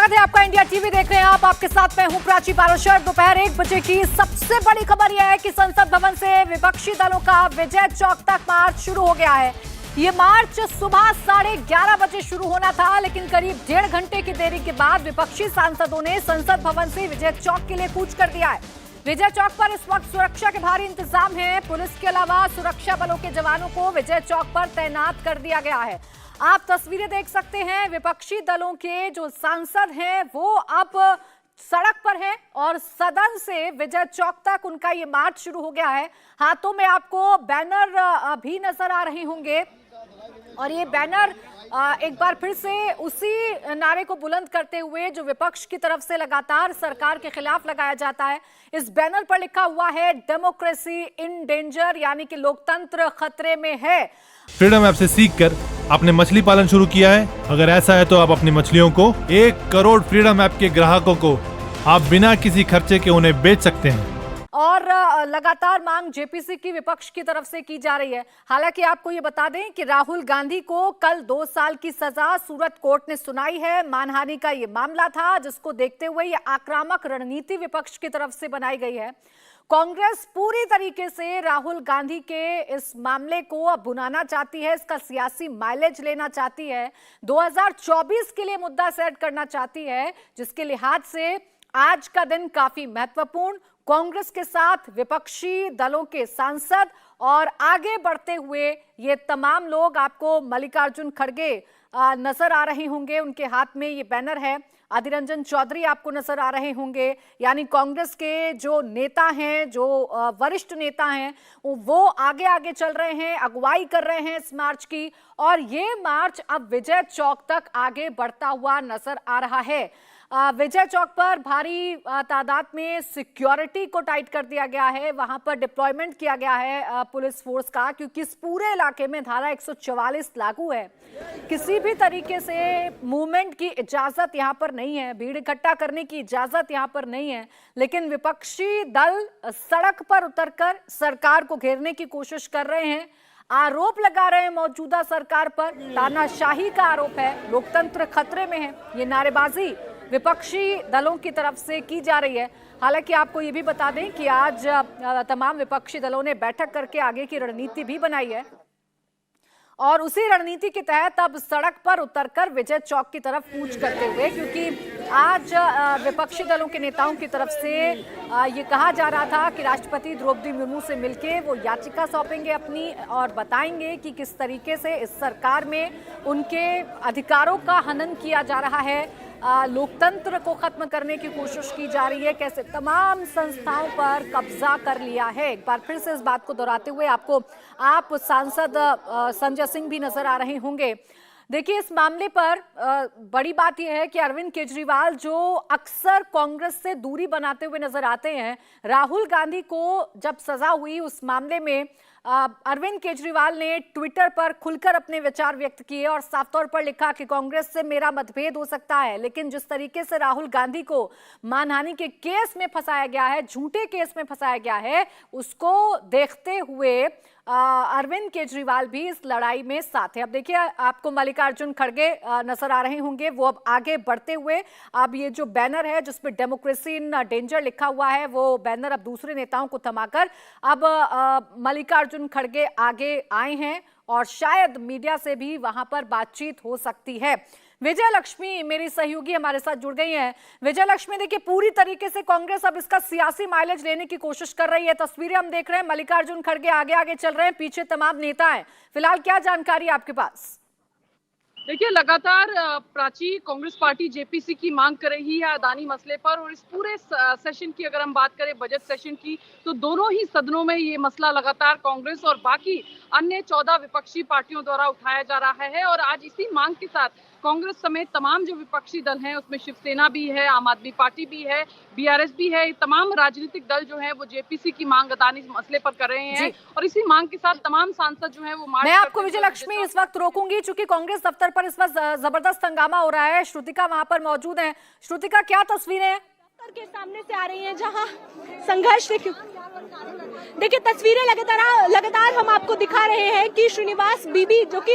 स्वागत है आपका। इंडिया टीवी देख रहे हैं आप। आपके साथ मैं हूं प्राची पारोशर। दोपहर 1 बजे की सबसे बड़ी खबर यह है कि संसद भवन से विपक्षी दलों का विजय चौक तक मार्च शुरू हो गया है। ये मार्च सुबह 11:30 बजे शुरू होना था, लेकिन करीब 1.5 घंटे की देरी के बाद विपक्षी सांसदों ने संसद भवन से विजय चौक के लिए कूच कर दिया है। विजय चौक पर इस वक्त सुरक्षा के भारी इंतजाम है। पुलिस के अलावा सुरक्षा बलों के जवानों को विजय चौक पर तैनात कर दिया गया है। आप तस्वीरें देख सकते हैं। विपक्षी दलों के जो सांसद हैं वो अब सड़क पर हैं और सदन से विजय चौक तक उनका ये मार्च शुरू हो गया है। हाथों में आपको बैनर भी नजर आ रहे होंगे और ये बैनर एक बार फिर से उसी नारे को बुलंद करते हुए जो विपक्ष की तरफ से लगातार सरकार के खिलाफ लगाया जाता है। इस बैनर पर लिखा हुआ है डेमोक्रेसी इन डेंजर, यानी कि लोकतंत्र खतरे में है। फ्रीडम ऐप से सीखकर आपने मछली पालन शुरू किया है? अगर ऐसा है तो आप अपनी मछलियों को 1 करोड़ फ्रीडम ऐप के ग्राहकों को आप बिना किसी खर्चे के उन्हें बेच सकते हैं। और लगातार मांग जेपीसी की विपक्ष की तरफ से की जा रही है। हालांकि आपको ये बता दें कि राहुल गांधी को कल 2 साल की सजा सूरत कोर्ट ने सुनाई है। मानहानि का ये मामला था, जिसको देखते हुए ये आक्रामक रणनीति विपक्ष की तरफ से बनाई गई है। कांग्रेस पूरी तरीके से राहुल गांधी के इस मामले को अब भुनाना चाहती है, इसका सियासी माइलेज लेना चाहती है, 2024 के लिए मुद्दा सेट करना चाहती है, जिसके लिहाज से आज का दिन काफी महत्वपूर्ण। कांग्रेस के साथ विपक्षी दलों के सांसद और आगे बढ़ते हुए ये तमाम लोग आपको मल्लिकार्जुन खड़गे नजर आ रहे होंगे। उनके हाथ में ये बैनर है। अधीर रंजन चौधरी आपको नजर आ रहे होंगे, यानी कांग्रेस के जो नेता हैं, जो वरिष्ठ नेता हैं, वो आगे आगे चल रहे हैं, अगुवाई कर रहे हैं इस मार्च की। और ये मार्च अब विजय चौक तक आगे बढ़ता हुआ नजर आ रहा है। विजय चौक पर भारी तादाद में सिक्योरिटी को टाइट कर दिया गया है। वहां पर डिप्लॉयमेंट किया गया है पुलिस फोर्स का, क्योंकि इस पूरे इलाके में धारा 144 लागू है। किसी भी तरीके से मूवमेंट की इजाजत यहां पर नहीं है, भीड़ इकट्ठा करने की इजाजत यहां पर नहीं है। लेकिन विपक्षी दल सड़क पर उतरकर सरकार को घेरने की कोशिश कर रहे हैं, आरोप लगा रहे हैं मौजूदा सरकार पर। तानाशाही का आरोप है, लोकतंत्र खतरे में है। ये नारेबाजी विपक्षी दलों की तरफ से की जा रही है। हालांकि आपको ये भी बता दें कि आज तमाम विपक्षी दलों ने बैठक करके आगे की रणनीति भी बनाई है और उसी रणनीति के तहत अब सड़क पर उतरकर विजय चौक की तरफ कूच करते हुए, क्योंकि आज विपक्षी दलों के नेताओं की तरफ से ये कहा जा रहा था कि राष्ट्रपति द्रौपदी मुर्मू से मिलके वो याचिका सौंपेंगे अपनी और बताएंगे कि किस तरीके से इस सरकार में उनके अधिकारों का हनन किया जा रहा है, लोकतंत्र को खत्म करने की कोशिश की जा रही है, कैसे तमाम संस्थाओं पर कब्जा कर लिया है। एक बार फिर से इस बात को दोहराते हुए आप सांसद संजय सिंह भी नजर आ रहे होंगे। देखिए, इस मामले पर बड़ी बात यह है कि अरविंद केजरीवाल जो अक्सर कांग्रेस से दूरी बनाते हुए नजर आते हैं, राहुल गांधी को जब सजा हुई उस मामले में अरविंद केजरीवाल ने ट्विटर पर खुलकर अपने विचार व्यक्त किए और साफ तौर पर लिखा कि कांग्रेस से मेरा मतभेद हो सकता है, लेकिन जिस तरीके से राहुल गांधी को मानहानि के केस में फंसाया गया है, झूठे केस में फंसाया गया है, उसको देखते हुए अरविंद केजरीवाल भी इस लड़ाई में साथ है। अब देखिए, आपको मल्लिकार्जुन खड़गे नजर आ रहे होंगे, वो अब आगे बढ़ते हुए अब ये जो बैनर है जिसपे डेमोक्रेसी इन डेंजर लिखा हुआ है, वो बैनर अब दूसरे नेताओं को थमाकर अब मल्लिकार्जुन खड़गे आगे आए हैं और शायद मीडिया से भी वहां पर बातचीत हो सकती है। विजय लक्ष्मी मेरी सहयोगी हमारे साथ जुड़ गई हैं। विजय लक्ष्मी, देखिए, पूरी तरीके से कांग्रेस अब इसका सियासी माइलेज लेने की कोशिश कर रही है। तस्वीरें हम देख रहे हैं, मल्लिकार्जुन खड़गे आगे आगे चल रहे हैं, पीछे तमाम नेता हैं। फिलहाल क्या जानकारी है आपके पास? देखिए, लगातार प्राची कांग्रेस पार्टी जेपीसी की मांग कर रही है अदानी मसले पर, और इस पूरे सेशन की अगर हम बात करें, बजट सेशन की, तो दोनों ही सदनों में ये मसला लगातार कांग्रेस और बाकी अन्य 14 विपक्षी पार्टियों द्वारा उठाया जा रहा है। और आज इसी मांग के साथ कांग्रेस समेत तमाम जो विपक्षी दल हैं, उसमें शिवसेना भी है, आम आदमी पार्टी भी है, बीआरएस भी है, तमाम राजनीतिक दल जो है वो जेपीसी की मांग अदानी मसले पर कर रहे हैं। और इसी मांग के साथ तमाम सांसद जो है वो मार्च। मैं आपको विजय लक्ष्मी इस वक्त रोकूंगी, चूंकि कांग्रेस दफ्तर पर इस वक्त जबरदस्त हंगामा हो रहा है। श्रुतिका वहां पर मौजूद है। श्रुतिका, क्या तस्वीरें हैं के सामने से आ रही हैं, जहां संघर्ष देखिए तस्वीरें लगातार हम आपको दिखा रहे हैं कि श्रीनिवास बीबी जो कि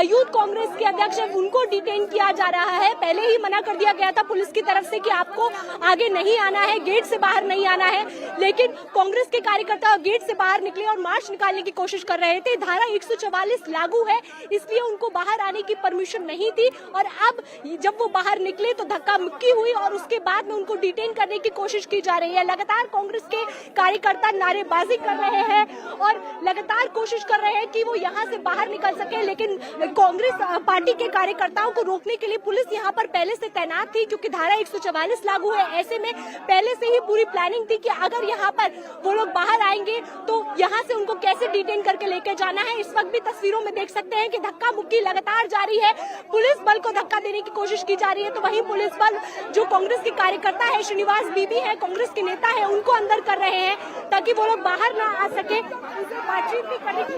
यूथ कांग्रेस के अध्यक्ष हैं उनको डिटेन किया जा रहा है। पहले ही मना कर दिया गया था पुलिस की तरफ से कि आपको आगे नहीं आना है, गेट से बाहर नहीं आना है, लेकिन कांग्रेस के कार्यकर्ता गेट से बाहर निकले और मार्च निकालने की कोशिश कर रहे थे। धारा 144 लागू है, इसलिए उनको बाहर आने की परमिशन नहीं थी और अब जब वो बाहर निकले तो धक्का मुक्की हुई और उसके बाद में उनको डिटेन करने की कोशिश की जा रही है। लगातार कांग्रेस के कार्यकर्ता नारेबाजी कर रहे हैं और लगातार कोशिश कर रहे हैं कि वो यहाँ से बाहर निकल सके, लेकिन कांग्रेस पार्टी के कार्यकर्ताओं को रोकने के लिए पुलिस यहाँ पर पहले से तैनात थी क्योंकि धारा 144 लागू है। ऐसे में पहले से ही पूरी प्लानिंग थी कि अगर यहाँ पर वो लोग बाहर आएंगे तो यहाँ से उनको कैसे डिटेन करके लेके जाना है। इस वक्त भी तस्वीरों में देख सकते हैं कि धक्का मुक्की लगातार जारी है, पुलिस बल को धक्का देने की कोशिश की जा रही है, तो वहीं पुलिस बल जो कांग्रेस के कार्यकर्ता है, श्रीनिवास बीबी है, कांग्रेस के नेता है, उनको अंदर कर रहे हैं ताकि वो लोग बाहर ना आ सके। बातचीत भी करने की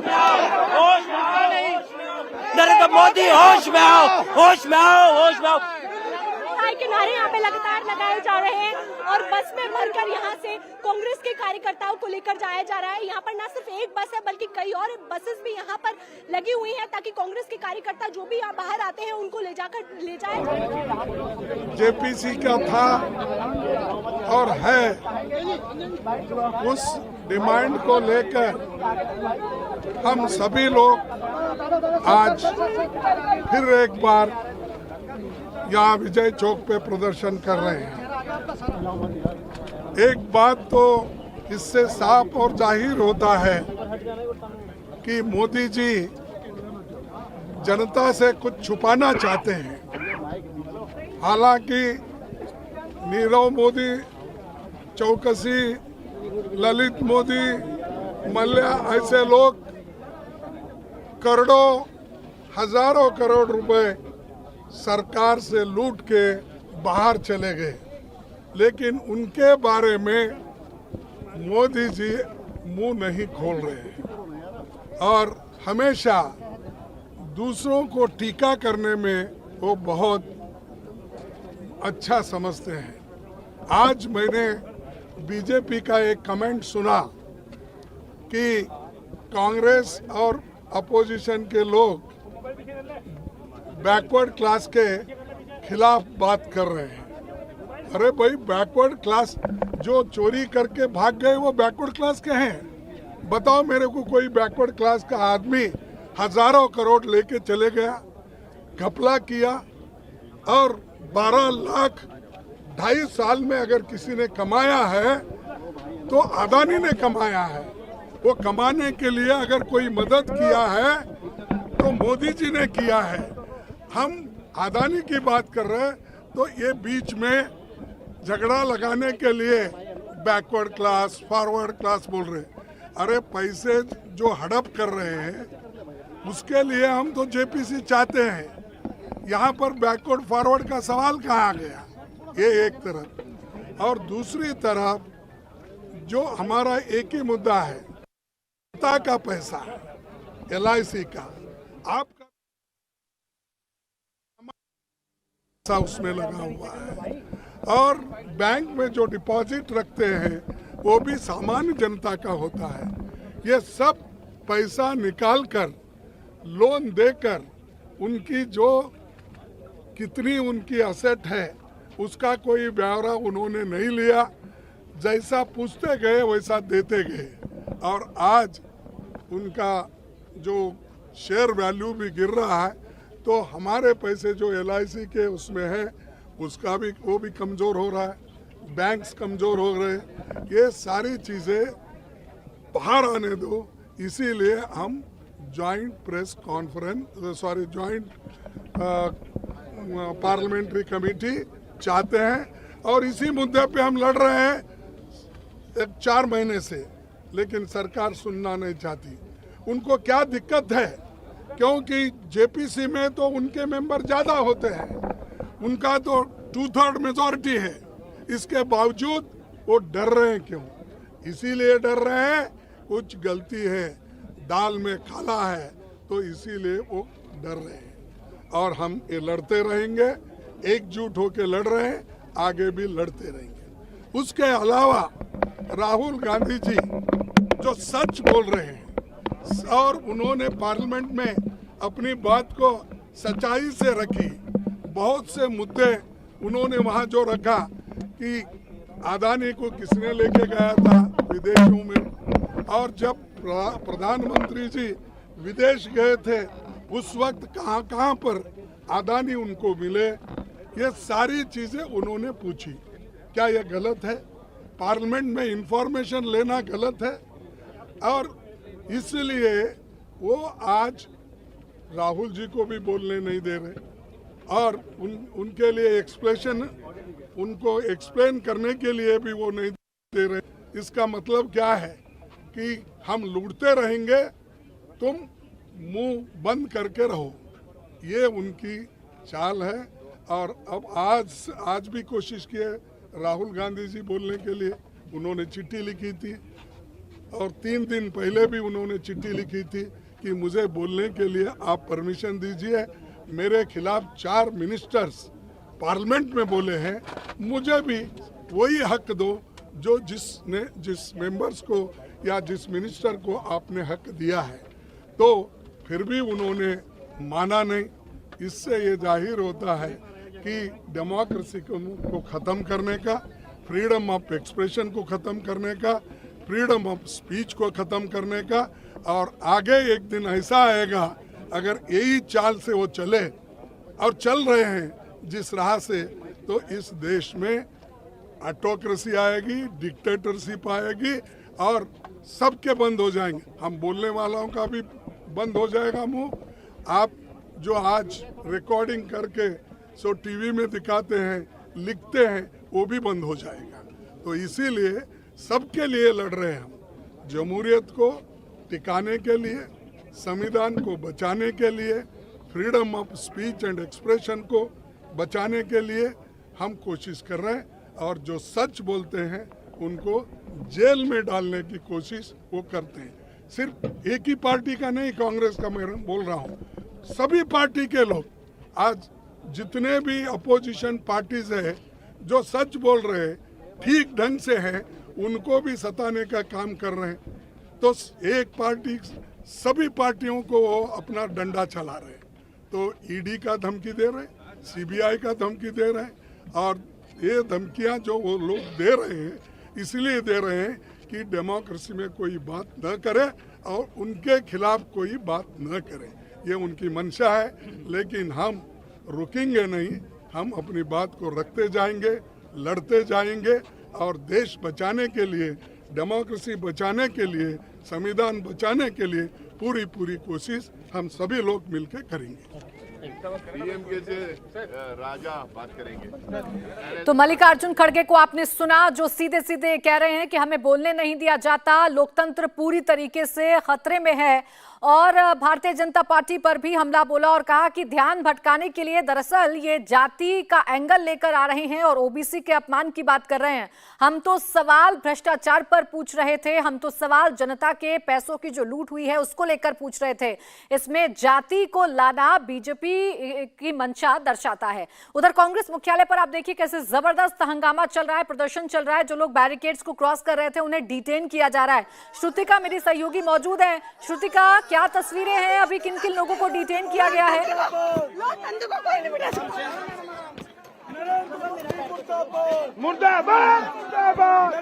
नरेंद्र मोदी होश में आओ, होश में आओ, होश में आओ के नारे यहाँ पे लगातार लगाए जा रहे हैं और बस में भरकर यहाँ से कांग्रेस के कार्यकर्ताओं को लेकर जाया जा रहा है। यहाँ पर न सिर्फ एक बस है बल्कि कई और बसेस भी यहाँ पर लगी हुई हैं ताकि कांग्रेस के कार्यकर्ता जो भी यहाँ बाहर आते हैं उनको ले जाए। जेपीसी का था और है, उस डिमांड को लेकर हम सभी लोग आज फिर एक बार यहाँ विजय चौक पे प्रदर्शन कर रहे हैं। एक बात तो इससे साफ और जाहिर होता है कि मोदी जी जनता से कुछ छुपाना चाहते हैं। हालांकि नीरव मोदी, चौकसी, ललित मोदी, मल्ल्या ऐसे लोग करोड़ों, हजारों करोड़ रुपए सरकार से लूट के बाहर चले गए, लेकिन उनके बारे में मोदी जी मुंह नहीं खोल रहे और हमेशा दूसरों को टीका करने में वो बहुत अच्छा समझते हैं। आज मैंने बीजेपी का एक कमेंट सुना कि कांग्रेस और अपोजिशन के लोग बैकवर्ड क्लास के खिलाफ बात कर रहे हैं। अरे भाई, बैकवर्ड क्लास जो चोरी करके भाग गए वो बैकवर्ड क्लास के हैं? बताओ मेरे को कोई बैकवर्ड क्लास का आदमी हजारों करोड़ लेके चले गया, घपला किया और 12 लाख 2.5 साल में अगर किसी ने कमाया है तो अदानी ने कमाया है। वो कमाने के लिए अगर कोई मदद किया है तो मोदी जी ने किया है। हम अदानी की बात कर रहे हैं तो ये बीच में झगड़ा लगाने के लिए बैकवर्ड क्लास, फॉरवर्ड क्लास बोल रहे हैं। अरे पैसे जो हड़प कर रहे हैं उसके लिए हम तो जेपीसी चाहते हैं। यहाँ पर बैकवर्ड फॉरवर्ड का सवाल कहाँ आ गया? ये एक तरफ, और दूसरी तरफ जो हमारा एक ही मुद्दा है, जनता का पैसा, LIC का, आपका उसमें लगा हुआ है और बैंक में जो डिपॉजिट रखते हैं वो भी सामान्य जनता का होता है। ये सब पैसा निकालकर लोन देकर उनकी जो कितनी उनकी असेट है उसका कोई ब्यौरा उन्होंने नहीं लिया। जैसा पूछते गए वैसा देते गए और आज उनका जो शेयर वैल्यू भी गिर रहा है, तो हमारे पैसे जो LIC के उसमें है उसका भी वो भी कमज़ोर हो रहा है, बैंक्स कमज़ोर हो रहे हैं। ये सारी चीज़ें बाहर आने दो, इसीलिए हम joint press conference joint parliamentary committee चाहते हैं और इसी मुद्दे पे हम लड़ रहे हैं 4 महीने से, लेकिन सरकार सुनना नहीं चाहती। उनको क्या दिक्कत है? क्योंकि जेपीसी में तो उनके मेंबर ज़्यादा होते हैं, उनका तो 2/3 मेजॉरिटी है, इसके बावजूद वो डर रहे हैं। क्यों? इसीलिए डर रहे हैं कुछ गलती है, दाल में काला है, तो इसीलिए वो डर रहे हैं और हम ये लड़ते रहेंगे, एकजुट होकर लड़ रहे हैं, आगे भी लड़ते रहेंगे। उसके अलावा राहुल गांधी जी जो सच बोल रहे हैं और उन्होंने पार्लियामेंट में अपनी बात को सच्चाई से रखी, बहुत से मुद्दे उन्होंने वहां जो रखा कि अदानी को किसने लेके गया था विदेशों में, और जब प्रधानमंत्री जी विदेश गए थे उस वक्त कहां पर अदानी उनको मिले, ये सारी चीजें उन्होंने पूछी। क्या ये गलत है? पार्लियामेंट में इंफॉर्मेशन लेना गलत है? और इसलिए वो आज राहुल जी को भी बोलने नहीं दे रहे और उनके लिए उनको एक्सप्लेन करने के लिए भी वो नहीं दे रहे। इसका मतलब क्या है कि हम लूटते रहेंगे, तुम मुंह बंद करके रहो, ये उनकी चाल है। और अब आज भी कोशिश की है राहुल गांधी जी बोलने के लिए, उन्होंने चिट्ठी लिखी थी और 3 दिन पहले भी उन्होंने चिट्ठी लिखी थी कि मुझे बोलने के लिए आप परमिशन दीजिए। मेरे खिलाफ 4 मिनिस्टर्स पार्लियामेंट में बोले हैं, मुझे भी वही हक दो जो जिस मेंबर्स को या जिस मिनिस्टर को आपने हक दिया है। तो फिर भी उन्होंने माना नहीं। इससे ये जाहिर होता है कि डेमोक्रेसी को ख़त्म करने का, फ्रीडम ऑफ एक्सप्रेशन को ख़त्म करने का, फ्रीडम ऑफ स्पीच को ख़त्म करने का, और आगे एक दिन ऐसा आएगा अगर यही चाल से वो चले और चल रहे हैं जिस राह से, तो इस देश में ऑटोक्रेसी आएगी, डिक्टेटरशिप आएगी और सबके बंद हो जाएंगे। हम बोलने वालों का भी बंद हो जाएगा मुंह। आप जो आज रिकॉर्डिंग करके सो टीवी में दिखाते हैं, लिखते हैं, वो भी बंद हो जाएगा। तो इसीलिए सबके लिए लड़ रहे हैं हम, जमहूरियत को टिकाने के लिए, संविधान को बचाने के लिए, freedom of speech and expression को बचाने के लिए हम कोशिश कर रहे हैं। और जो सच बोलते हैं उनको जेल में डालने की कोशिश वो करते हैं। सिर्फ एक ही पार्टी का नहीं, कांग्रेस का मैं बोल रहा हूँ, सभी पार्टी के लोग आज जितने भी अपोजिशन पार्टीज है जो सच बोल रहे हैं, ठीक ढंग से है, उनको भी सताने का काम कर रहे हैं। तो एक पार्टी सभी पार्टियों को वो अपना डंडा चला रहे हैं। तो ईडी का धमकी दे रहे हैं, सीबीआई का धमकी दे रहे हैं, और ये धमकियां जो वो लोग दे रहे हैं इसलिए दे रहे हैं कि डेमोक्रेसी में कोई बात न करे और उनके खिलाफ कोई बात न करे। ये उनकी मंशा है, लेकिन हम रुकेंगे नहीं। हम अपनी बात को रखते जाएंगे, लड़ते जाएंगे और देश बचाने के लिए, डेमोक्रेसी बचाने के लिए, संविधान बचाने के लिए पूरी कोशिश हम सभी लोग मिलकर करेंगे। पीएम के से राजा बात करेंगे। तो मल्लिकार्जुन खड़गे को आपने सुना, जो सीधे सीधे कह रहे हैं कि हमें बोलने नहीं दिया जाता, लोकतंत्र पूरी तरीके से खतरे में है। और भारतीय जनता पार्टी पर भी हमला बोला और कहा कि ध्यान भटकाने के लिए दरअसल ये जाति का एंगल लेकर आ रहे हैं और ओबीसी के अपमान की बात कर रहे हैं। हम तो सवाल भ्रष्टाचार पर पूछ रहे थे, हम तो सवाल जनता के पैसों की जो लूट हुई है उसको लेकर पूछ रहे थे। इसमें जाति को लाना बीजेपी की मंशा दर्शाता है। उधर कांग्रेस मुख्यालय पर आप देखिए कैसे जबरदस्त हंगामा चल रहा है, प्रदर्शन चल रहा है। जो लोग बैरिकेड्स को क्रॉस कर रहे थे उन्हें डिटेन किया जा रहा है। श्रुतिका मेरी सहयोगी मौजूद है। श्रुतिका, क्या तस्वीरें हैं, अभी किन किन लोगों को डिटेन किया गया है? मुर्दाबाद मुर्दाबाद।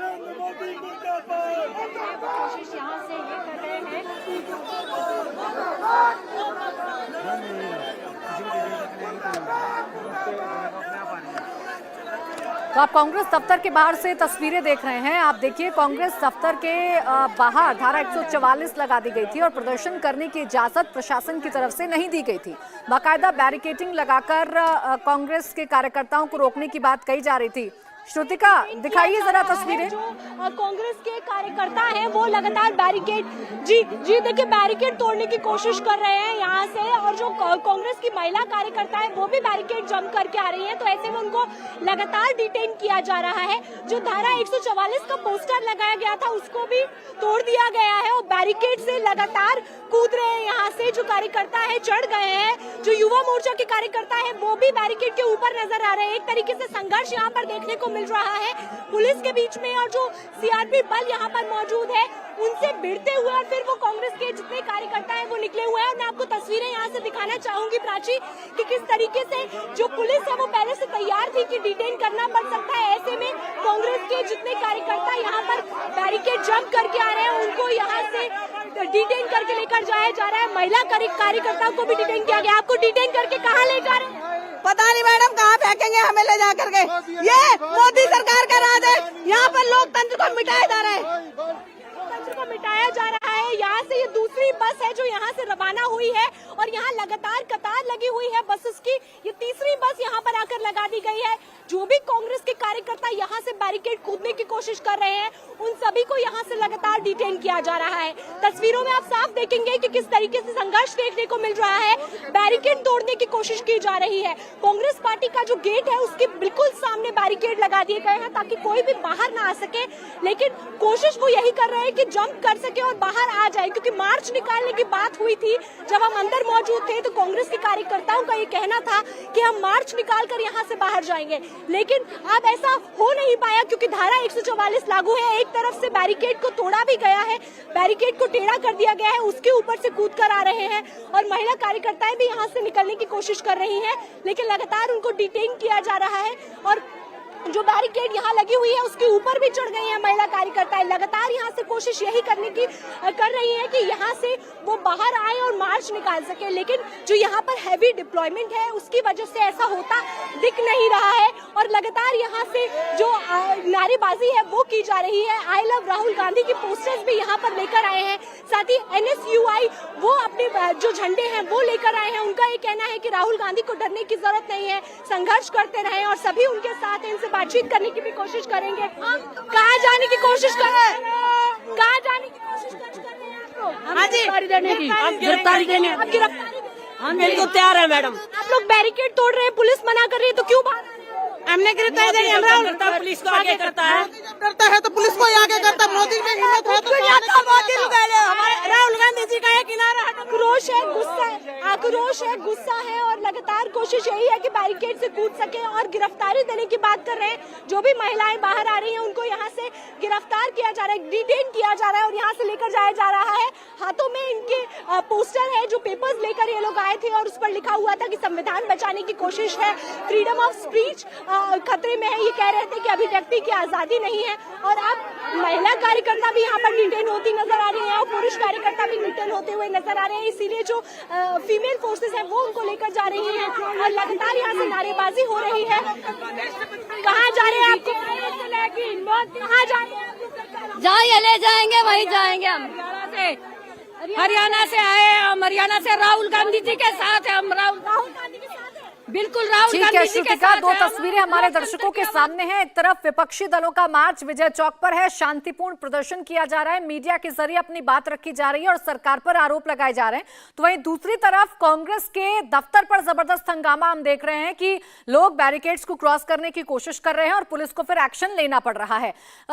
तो आप कांग्रेस दफ्तर के बाहर से तस्वीरें देख रहे हैं। आप देखिए, कांग्रेस दफ्तर के बाहर धारा 144 लगा दी गई थी और प्रदर्शन करने की इजाजत प्रशासन की तरफ से नहीं दी गई थी। बाकायदा बैरिकेडिंग लगाकर कांग्रेस के कार्यकर्ताओं को रोकने की बात कही जा रही थी। श्रुतिका, दिखाइए जरा तस्वीरें। जो कांग्रेस के कार्यकर्ता हैं वो लगातार बैरिकेड जी देखिए बैरिकेड तोड़ने की कोशिश कर रहे हैं यहाँ से, और जो कांग्रेस की महिला कार्यकर्ता है वो भी बैरिकेड जंप करके आ रही हैं। तो ऐसे में उनको लगातार डिटेन किया जा रहा है। जो धारा 144 का पोस्टर लगाया गया था उसको भी तोड़ दिया गया है और बैरिकेड से लगातार कूद रहे हैं यहाँ से। जो कार्यकर्ता है चढ़ गए हैं, जो युवा मोर्चा के कार्यकर्ता है वो भी बैरिकेड के ऊपर नजर आ रहे हैं। एक तरीके से संघर्ष यहाँ पर देखने को मिल रहा है। पुलिस के बीच में और जो सीआरपी बल यहाँ पर मौजूद है उनसे भिड़ते हुए और फिर वो कांग्रेस के जितने कार्यकर्ता हैं वो निकले हुए हैं। और मैं आपको तस्वीरें यहाँ से दिखाना चाहूंगी प्राची कि किस तरीके से जो पुलिस है वो पहले से तैयार थी कि डिटेन करना पड़ सकता है। ऐसे में कांग्रेस के जितने कार्यकर्ता यहाँ पर बैरिकेड जंप करके आ रहे हैं उनको यहाँ से डिटेन करके लेकर जाया जा रहा है। महिला कार्यकर्ताओं को भी डिटेन किया गया। आपको डिटेन करके कहाँ ले जा रहे हैं? पता नहीं मैडम, कहाँ फेंकेंगे हमें ले जा करके। ये मोदी सरकार का राज है, यहाँ पर लोकतंत्र को मिटाया जा रहा है। को मिटाया जा रहा है। यहाँ से ये दूसरी बस है जो यहाँ से रवाना हुई है और यहाँ लगातार कतार लगी हुई है बसेस की। ये तीसरी बस यहाँ पर आकर लगा दी गई है। जो भी कांग्रेस के कार्यकर्ता यहाँ से बैरिकेड कूदने की कोशिश कर रहे हैं उन सभी को यहाँ से लगातार डिटेन किया जा रहा है। तस्वीरों में आप साफ देखेंगे कि किस तरीके से संघर्ष देखने को मिल रहा है। बैरिकेड तोड़ने की कोशिश की जा रही है। कांग्रेस पार्टी का जो गेट है उसके बिल्कुल सामने बैरिकेड लगा दिए गए हैं ताकि कोई भी बाहर ना आ सके, लेकिन कोशिश वो यही कर रहे हैं कि जंप कर सके और बाहर आ जाए, क्योंकि मार्च निकालने की बात हुई थी जब हम अंदर मौजूद थे तो कांग्रेस के कार्यकर्ताओं का ये कहना था कि हम मार्च निकाल कर यहाँ से बाहर जाएंगे, लेकिन अब ऐसा हो नहीं पाया क्योंकि धारा 144 लागू है। एक तरफ से बैरिकेड को तोड़ा भी गया है, बैरिकेड को टेढ़ा कर दिया गया है, उसके ऊपर से कूद कर आ रहे हैं और महिला कार्यकर्ताएं भी यहाँ से निकलने की कोशिश कर रही हैं, लेकिन लगातार उनको डिटेन किया जा रहा है और जो बैरिकेड यहाँ लगी हुई है उसके ऊपर भी चढ़ गई है महिला कार्यकर्ताएं। लगातार यहाँ से कोशिश यही कर रही है कि यहाँ से वो बाहर आए और मार्च निकाल सके, लेकिन जो यहाँ पर हैवी डिप्लॉयमेंट है उसकी वजह से ऐसा होता दिख नहीं रहा है और लगातार यहाँ से जो नारेबाजी है वो की जा रही है। आई लव राहुल गांधी की पोस्टर्स भी यहाँ पर लेकर आए हैं, साथ ही NSUI वो अपने जो झंडे हैं वो लेकर आए हैं। उनका ये कहना है कि राहुल गांधी को डरने की जरूरत नहीं है, संघर्ष करते रहे और सभी उनके साथ इनसे बातचीत करने की भी कोशिश करेंगे। कहाँ जाने की कोशिश कर रहे हैं? कहाँ जाने की कोशिश कर रहे हैं? हाँ जी, गिरफ्तारी देने हम बिल्कुल तैयार है मैडम। आप लोग बैरिकेड तोड़ रहे हैं, पुलिस मना कर रही है तो क्यों बाहर? हमने गिरफ्तारी देनी, हमरा पुलिस को आगे करता है तो पुलिस को आगे करता। मोदी में हिम्मत है तो मोदी हमारे राहुल गांधी जी का किनारा। आक्रोश है, गुस्सा है और लगातार कोशिश यही है कि बैरिकेड से कूद सके और गिरफ्तारी देने की बात कर रहे हैं। जो भी महिलाएं बाहर आ रही हैं उनको यहाँ से गिरफ्तार किया जा रहा है, डिटेन किया जा रहा है और यहाँ से लेकर जाया जा रहा है। हाथों में इनके पोस्टर है, जो पेपर्स लेकर ये लोग आए थे और उस पर लिखा हुआ था कि संविधान बचाने की कोशिश है, फ्रीडम ऑफ स्पीच खतरे में है। ये कह रहे थे कि अभिव्यक्ति की आजादी नहीं है और अब महिला कार्यकर्ता भी यहाँ पर डिटेन होती नजर आ रही है और पुरुष कार्यकर्ता भी डिटेन होते हुए नजर आ रहे हैं। इसीलिए जो फीमेल फोर्सेस हैं वो उनको लेकर जा रही हैं और लगातार यहाँ से नारेबाजी हो रही है। कहाँ जा रहे हैं आपको? कहाँ जा रहे हैं? जहाँ ये ले जाएंगे वहीं जाएंगे। हम हरियाणा से आए, हम हरियाणा से राहुल गांधी जी के साथ है। हम राहुल गांधी के साथ है, बिल्कुल राहुल ठीक है गांधी जी के श्रुतिका, साथ दो है। तस्वीरें हमारे दर्शकों के सामने हैं। एक तरफ विपक्षी दलों का मार्च विजय चौक पर है, शांतिपूर्ण प्रदर्शन किया जा रहा है, मीडिया के जरिए अपनी बात रखी जा रही है और सरकार पर आरोप लगाए जा रहे हैं। तो वहीं दूसरी तरफ कांग्रेस के दफ्तर पर जबरदस्त हंगामा हम देख रहे हैं कि लोग बैरिकेड्स को क्रॉस करने की कोशिश कर रहे हैं और पुलिस को फिर एक्शन लेना पड़ रहा है।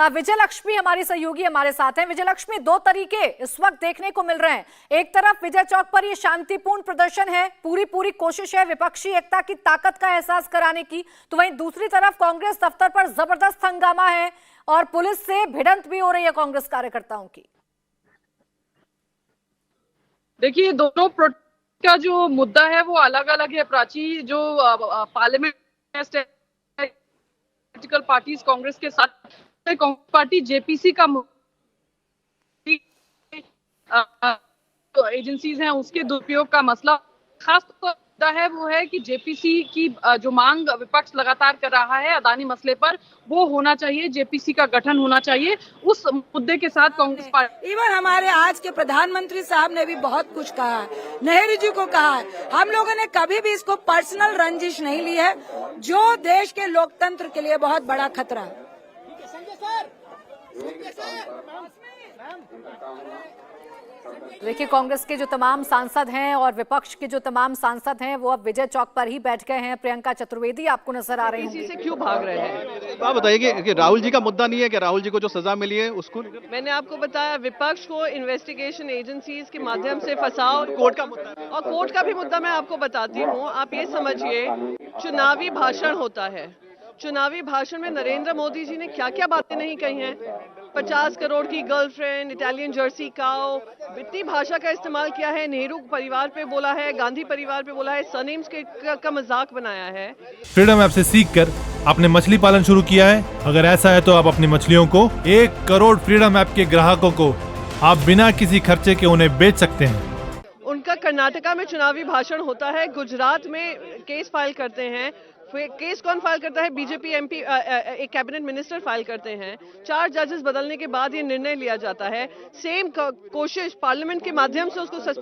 विजय लक्ष्मी हमारी सहयोगी हमारे साथ हैं। विजय लक्ष्मी, दो तरीके इस वक्त देखने को मिल रहे हैं। एक तरफ विजय चौक पर ये शांतिपूर्ण प्रदर्शन है, पूरी कोशिश है विपक्षी एकता की ताकत का एहसास कराने की, तो वहीं दूसरी तरफ कांग्रेस दफ्तर पर जबरदस्त हंगामा है और पुलिस से भिड़ंत भी हो रही है कांग्रेस कार्यकर्ताओं की। देखिए, दोनों प्रोटेस्ट का जो मुद्दा है वो अलग अलग है प्राची। जो पार्लियामेंट पॉलिटिकल पार्टीज कांग्रेस के साथ, कांग्रेस पार्टी जेपीसी का एजेंसीज हैं उसके दुरुपयोग का मसला खास तौर है वो है कि जेपीसी की जो मांग विपक्ष लगातार कर रहा है अदानी मसले पर, वो होना चाहिए, जेपीसी का गठन होना चाहिए। उस मुद्दे के साथ कांग्रेस पार्टी, इवन हमारे आज के प्रधानमंत्री साहब ने भी बहुत कुछ कहा है, नेहरू जी को कहा है। हम लोगों ने कभी भी इसको पर्सनल रंजिश नहीं ली है, जो देश के लोकतंत्र के लिए बहुत बड़ा खतरा है। देखिए, कांग्रेस के जो तमाम सांसद हैं और विपक्ष के जो तमाम सांसद हैं वो अब विजय चौक पर ही बैठ गए हैं। प्रियंका चतुर्वेदी आपको नजर आ रही इसी से क्यों भाग रहे हैं? तो आप बताइए कि राहुल जी का मुद्दा नहीं है कि राहुल जी को जो सजा मिली है उसको? मैंने आपको बताया, विपक्ष को इन्वेस्टिगेशन एजेंसीज के माध्यम से फंसाओ। कोर्ट का मुद्दा है। और कोर्ट का भी मुद्दा मैं आपको बताती हूँ। आप ये समझिए, चुनावी भाषण होता है चुनावी भाषण में नरेंद्र मोदी जी ने क्या क्या बातें नहीं कही हैं। 50 करोड़ की गर्लफ्रेंड, इटालियन जर्सी काओ, इतनी भाषा का इस्तेमाल किया है। नेहरू परिवार पे बोला है, गांधी परिवार पे बोला है, सरनेम्स का मजाक बनाया है। फ्रीडम ऐप से सीखकर आपने मछली पालन शुरू किया है? अगर ऐसा है तो आप अपनी मछलियों को 1 करोड़ फ्रीडम ऐप के ग्राहकों को आप बिना किसी खर्चे के उन्हें बेच सकते हैं। उनका कर्नाटका में चुनावी भाषण होता है, गुजरात में केस फाइल करते हैं। केस कौन फाइल करता है? बीजेपी एमपी, एक कैबिनेट मिनिस्टर फाइल करते हैं। 4 जजेस बदलने के बाद ये निर्णय लिया जाता है। सेम कोशिश पार्लियामेंट के माध्यम से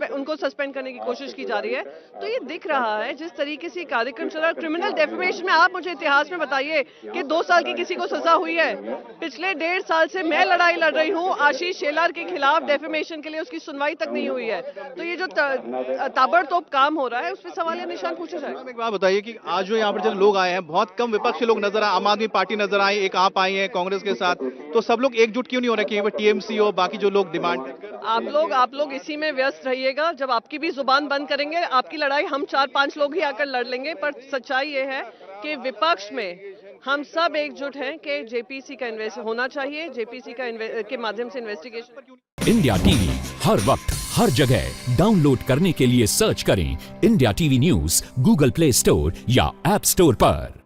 उनको सस्पेंड करने की कोशिश की जा रही है। तो ये दिख रहा है जिस तरीके से कार्यक्रम चल रहा है। क्रिमिनल डेफेमेशन में आप मुझे इतिहास में बताइए कि 2 साल की किसी को सजा हुई है? पिछले 1.5 साल से मैं लड़ाई लड़ रही हूँ आशीष शेलार के खिलाफ डेफेमेशन के लिए, उसकी सुनवाई तक नहीं हुई है। तो ये जो ताबड़तोड़ काम हो रहा है उस पर सवालिया निशान पूछा जाए। एक बात बताइए कि आज जो यहाँ पर जो लोग आए हैं, बहुत कम विपक्षी लोग नजर आए, आम आदमी पार्टी नजर आई, एक आप आई हैं कांग्रेस के साथ, तो सब लोग एकजुट क्यों नहीं हो रहे कि टीएमसी हो, बाकी जो लोग डिमांड? आप लोग इसी में व्यस्त रहिएगा। जब आपकी भी जुबान बंद करेंगे, आपकी लड़ाई हम 4-5 लोग ही आकर लड़ लेंगे। पर सच्चाई ये है कि विपक्ष में हम सब एकजुट हैं कि जेपीसी का होना चाहिए, जेपीसी के माध्यम से इन्वेस्टिगेशन। इंडिया टीवी हर वक्त हर जगह डाउनलोड करने के लिए सर्च करें India TV news Google play store या ऐप स्टोर पर।